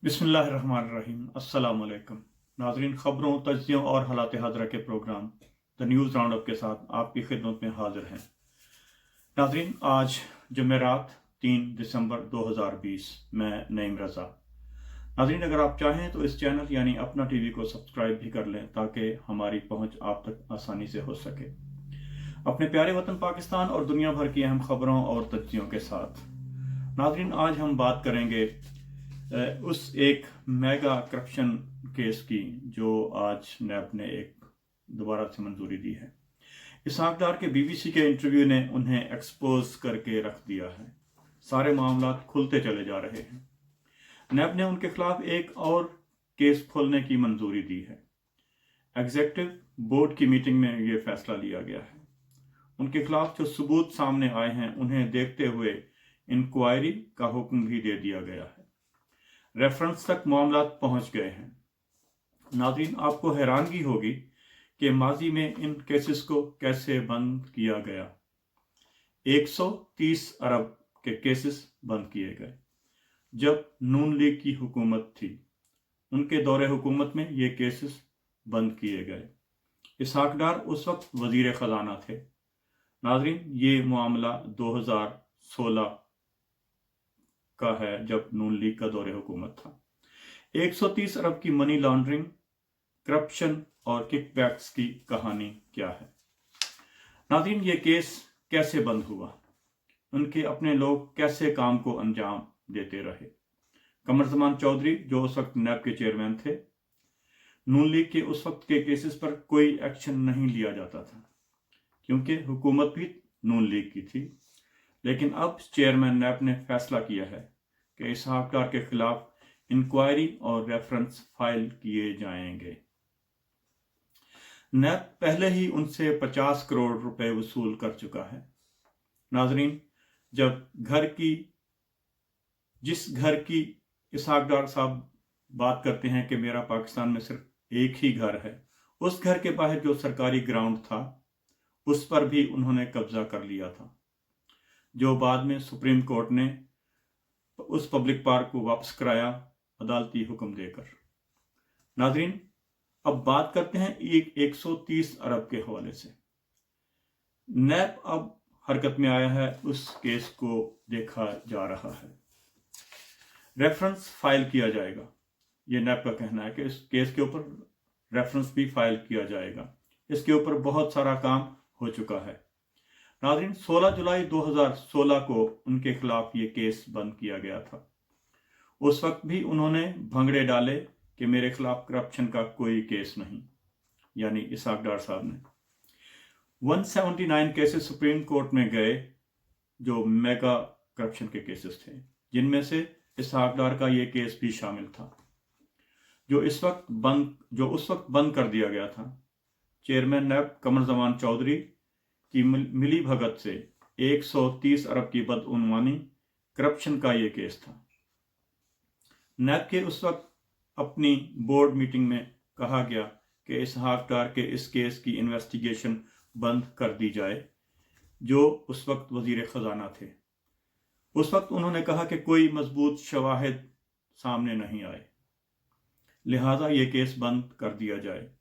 बिस्मिल्लाहिर्रहमानिर्रहीम। अस्सलाम वालेकुम नाज़रीन, खबरों, तज्ज़ियों और हालात हाज़िरा के programme the news round up के साथ आपकी खिदमत में हाजिर हैं। नाज़रीन, आज जुमेरात 3 दिसंबर 2020, मैं नईम रज़ा। नाज़रीन, अगर आप चाहें तो इस चैनल यानी अपना टीवी को सब्सक्राइब भी कर लें ताकि हमारी पहुंच आप तक आसानी से हो सके, अपने प्यारे वतन पाकिस्तान और दुनिया भर की अहम खबरों और तज्ज़ियों के साथ। नाज़रीन, आज हम बात करेंगे उस एक मेगा करप्शन केस की जो आज नैब ने एक दोबारा से मंजूरी दी है। इसहाक डार के बीबीसी के इंटरव्यू ने उन्हें एक्सपोज करके रख दिया है। सारे मामला खुलते चले जा रहे हैं। नैब ने उनके खिलाफ एक और केस खोलने की मंजूरी दी है। एग्जीक्यूटिव बोर्ड की मीटिंग में यह फैसला लिया गया है। उनके खिलाफ जो सबूत सामने आए हैं उन्हें देखते हुए इंक्वायरी का हुक्म भी दे दिया गया है। रेफरेंस तक मामला पहुंच गए हैं। नाज़रीन, आपको हैरानगी होगी कि माजी में इन केसेस को कैसे बंद किया गया। 130 अरब के केसेस बंद किए गए जब नून लीग की हुकूमत थी। उनके दौरे हुकूमत में ये केसेस बंद किए गए। इसहाक डार उस वक्त वजीर खजाना थे। नाज़रीन, ये मामला 2016 का है जब नून लीग का दौरे हुकूमत था। 130 अरब की मनी लॉन्ड्रिंग, करप्शन और किकबैक्स की कहानी क्या है। नाज़रीन, ये केस कैसे बंद हुआ, उनके अपने लोग कैसे काम को अंजाम देते रहे। कमर ज़मान चौधरी जो उस वक्त नैब के चेयरमैन थे, नून लीग के उस वक्त के केसेस पर कोई एक्शन नहीं लिया जाता था क्योंकि हुकूमत भी नून लीग की थी। लेकिन अब चेयरमैन नैब ने फैसला किया है कि इसहाक डार के खिलाफ इंक्वायरी और रेफरेंस फाइल किए जाएंगे। नैब पहले ही उनसे 50 करोड़ रुपए वसूल कर चुका है। नाजरीन, जब जिस घर की इसहाक डार साहब बात करते हैं कि मेरा पाकिस्तान में सिर्फ एक ही घर है, उस घर के बाहर जो सरकारी ग्राउंड था उस पर भी उन्होंने कब्जा कर लिया था, जो बाद में सुप्रीम कोर्ट ने उस पब्लिक पार्क को वापस कराया अदालती हुक्म देकर। नाजरीन, अब बात करते हैं 130 अरब के हवाले से। नैब अब हरकत में आया है, उस केस को देखा जा रहा है। रेफरेंस फाइल किया जाएगा। ये नैब का कहना है कि इस केस के ऊपर रेफरेंस भी फाइल किया जाएगा। इसके ऊपर बहुत सारा काम हो चुका है। नाज़रीन, 16 जुलाई 2016 को उनके खिलाफ ये केस बंद किया गया था। उस वक्त भी उन्होंने भंगड़े डाले कि मेरे खिलाफ करप्शन का कोई केस नहीं, यानी इसहाक डार साहब ने 179 केसेस सुप्रीम कोर्ट में गए जो मेगा करप्शन के केसेस थे, जिनमें से इसहाक डार का ये केस भी शामिल था, जो उस वक्त बंद कर दिया गया था। चेयरमैन नैब कमर ज़मान चौधरी की मिली भगत से 130 अरब की बदउनवानी करप्शन का ये केस था। नैब के उस वक्त अपनी बोर्ड मीटिंग में कहा गया कि इसहाक डार के इस केस की इन्वेस्टिगेशन बंद कर दी जाए, जो उस वक्त वजीर खजाना थे। उस वक्त उन्होंने कहा कि कोई मजबूत शवाहिद सामने नहीं आए, लिहाजा ये केस बंद कर दिया जाए।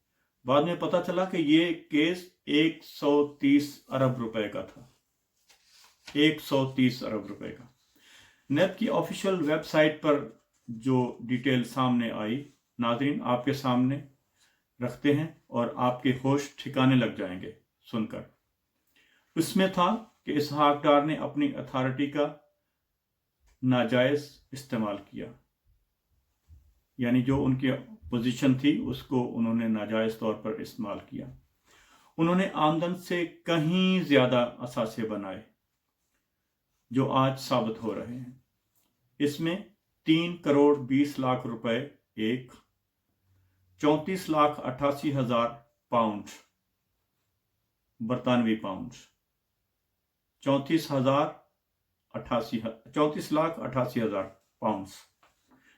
बाद में पता चला कि ये केस 130 अरब रुपए का था। 130 अरब रुपए का। नैब की ऑफिशियल वेबसाइट पर जो डिटेल सामने आई, नाज़रीन, आपके सामने रखते हैं और आपके होश ठिकाने लग जाएंगे सुनकर। उसमें था कि इसहाक डार ने अपनी अथॉरिटी का नाजायज इस्तेमाल किया, यानी जो उनकी पोजीशन थी उसको उन्होंने नाजायज तौर पर इस्तेमाल किया। उन्होंने आमदन से कहीं ज्यादा असासे बनाए जो आज साबित हो रहे हैं। इसमें 3 करोड़ 20 लाख रुपए एक, 34,88,000 पाउंड, बरतानवी पाउंड, 34,88,000 पाउंड।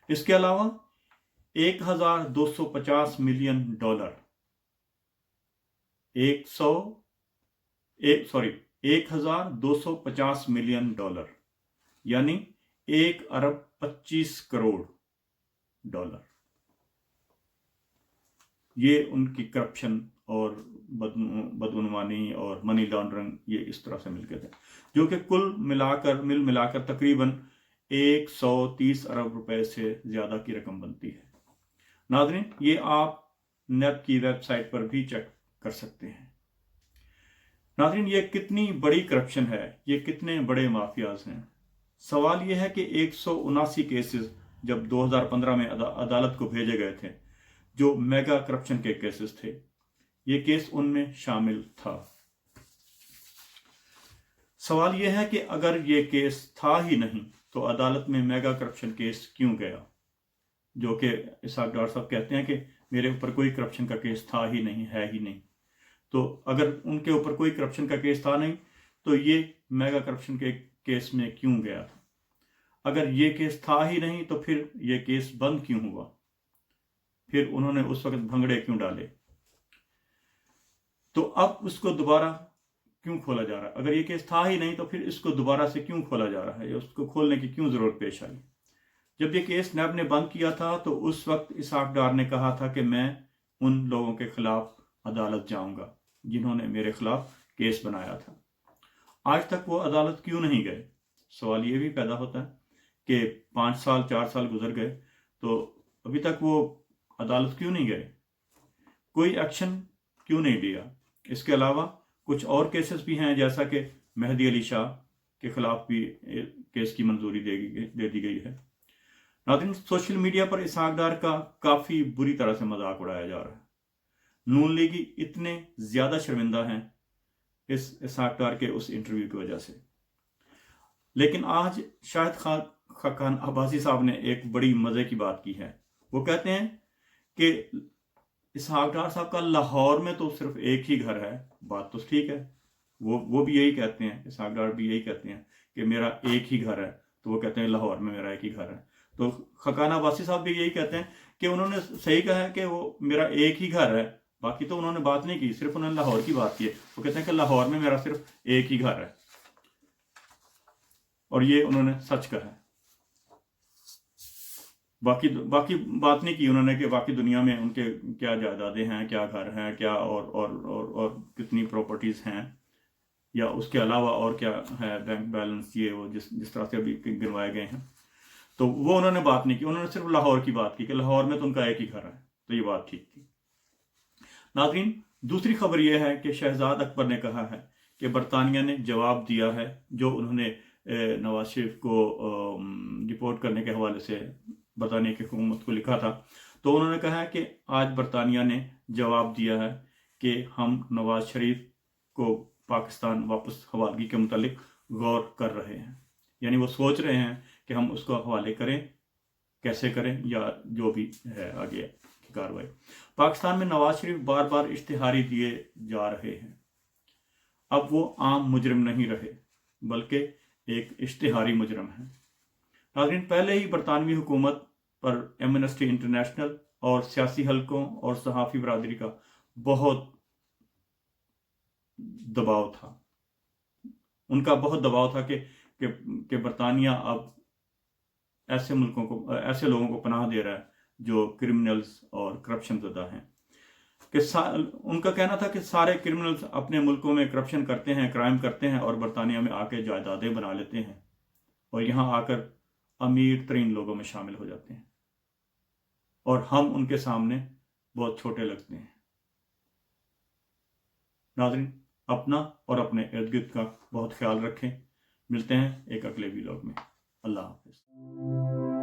इसके अलावा 1,250 मिलियन डॉलर, 1,250 मिलियन डॉलर यानी 1 अरब 25 करोड़ डॉलर। ये उनकी करप्शन और बदगुमानी और मनी लॉन्ड्रिंग ये इस तरह से मिलके थे, जो कि कुल मिलाकर तकरीबन 130 अरब रुपए से ज़्यादा की रकम बनती है। नाज़रीन, ये आप नेप की वेबसाइट पर भी चेक कर सकते हैं। नाज़रीन, ये कितनी बड़ी करप्शन है, ये कितने बड़े माफियाज हैं। सवाल ये है कि 179 केसेस जब 2015 में अदालत को भेजे गए थे, जो मेगा करप्शन के केसेस थे, ये केस उनमें शामिल था। सवाल यह है कि अगर ये केस था ही नहीं तो अदालत में मेगा करप्शन केस क्यों गया, जो कि इसहाक डार साहब कहते हैं कि मेरे ऊपर कोई करप्शन का केस था ही नहीं, है ही नहीं। तो अगर उनके ऊपर कोई करप्शन का केस था नहीं तो ये मेगा करप्शन के केस में क्यों गया था? अगर ये केस था ही नहीं तो फिर ये केस बंद क्यों हुआ? फिर उन्होंने उस वक्त भंगड़े क्यों डाले? तो अब उसको दोबारा क्यों खोला जा रहा है? अगर ये केस था ही नहीं तो फिर इसको दोबारा से क्यों खोला जा रहा है? उसको खोलने की क्यों जरूरत पेश आई? जब ये केस नैब ने बंद किया था तो उस वक्त इसहाक डार ने कहा था कि मैं उन लोगों के खिलाफ अदालत जाऊंगा जिन्होंने मेरे खिलाफ केस बनाया था। आज तक वो अदालत क्यों नहीं गए? सवाल ये भी पैदा होता है कि 5 साल 4 साल गुजर गए तो अभी तक वो अदालत क्यों नहीं गए, कोई एक्शन क्यों नहीं लिया? इसके अलावा कुछ और केसेस भी हैं, जैसा कि मेहदी अली शाह के खिलाफ भी केस की मंजूरी दे दी गई है। नाज़रीन, सोशल मीडिया पर इसहाक डार का काफ़ी बुरी तरह से मजाक उड़ाया जा रहा है। नून लीगी इतने ज़्यादा शर्मिंदा हैं इस इसहाक डार के उस इंटरव्यू की वजह से। लेकिन आज शाहिद खान अब्बासी साहब ने एक बड़ी मज़े की बात की है। वो कहते हैं कि इसहाक डार साहब का लाहौर में तो सिर्फ एक ही घर है। बात तो ठीक है, वो भी यही कहते हैं, इसहाक डार भी यही कहते हैं कि मेरा एक ही घर है। तो वो कहते हैं लाहौर में मेरा एक ही घर है। तो खान अब्बासी साहब भी यही कहते हैं कि उन्होंने सही कहा है कि वो मेरा एक ही घर है, बाकी तो उन्होंने बात नहीं की, सिर्फ उन्होंने लाहौर की बात की है। वो कहते हैं कि लाहौर में मेरा सिर्फ एक ही घर है, और ये उन्होंने सच कहा है। बाकी बात नहीं की उन्होंने कि बाकी दुनिया में उनके क्या जायदादें हैं, क्या घर हैं, क्या और कितनी प्रॉपर्टीज हैं, या उसके अलावा और क्या है, बैंक बैलेंस, ये वो जिस तरह से अभी गिनवाए गए हैं। तो वो उन्होंने बात नहीं की, उन्होंने सिर्फ लाहौर की बात की कि लाहौर में तो उनका एक ही घर है। तो ये बात ठीक थी। नाज़रीन, दूसरी खबर यह है कि शहजाद अकबर ने कहा है कि बरतानिया ने जवाब दिया है जो उन्होंने नवाज शरीफ को डिपोर्ट करने के हवाले से बरतानिया की हुकूमत को लिखा था। तो उन्होंने कहा है कि आज बरतानिया ने जवाब दिया है कि हम नवाज शरीफ को पाकिस्तान वापस हवालगी के मुतालिक गौर कर रहे हैं, यानी वो सोच रहे हैं कि हम उसको हवाले करें, कैसे करें, या जो भी है आगे की कार्रवाई। पाकिस्तान में नवाज शरीफ बार बार इश्तिहारी दिए जा रहे हैं। अब वो आम मुजरिम नहीं रहे बल्कि एक इश्तिहारी मुजरिम है। नाज़रीन, पहले ही बरतानवी हुकूमत पर एमनेस्टी इंटरनेशनल और सियासी हलकों और सहाफ़ी बरादरी का बहुत दबाव था। उनका बहुत दबाव था कि बरतानिया अब ऐसे लोगों को पनाह दे रहा है जो क्रिमिनल्स और करप्शन ज़दा हैं। कि उनका कहना था कि सारे क्रिमिनल्स अपने मुल्कों में करप्शन करते हैं, क्राइम करते हैं और बरतानिया में आके जायदादें बना लेते हैं और यहाँ आकर अमीर तरीन लोगों में शामिल हो जाते हैं, और हम उनके सामने बहुत छोटे लगते हैं। नाज़रीन, अपना और अपने इर्द गिर्द का बहुत ख्याल रखें। मिलते हैं एक अगले व्लॉग में। अल्लाह हाफ़िज़।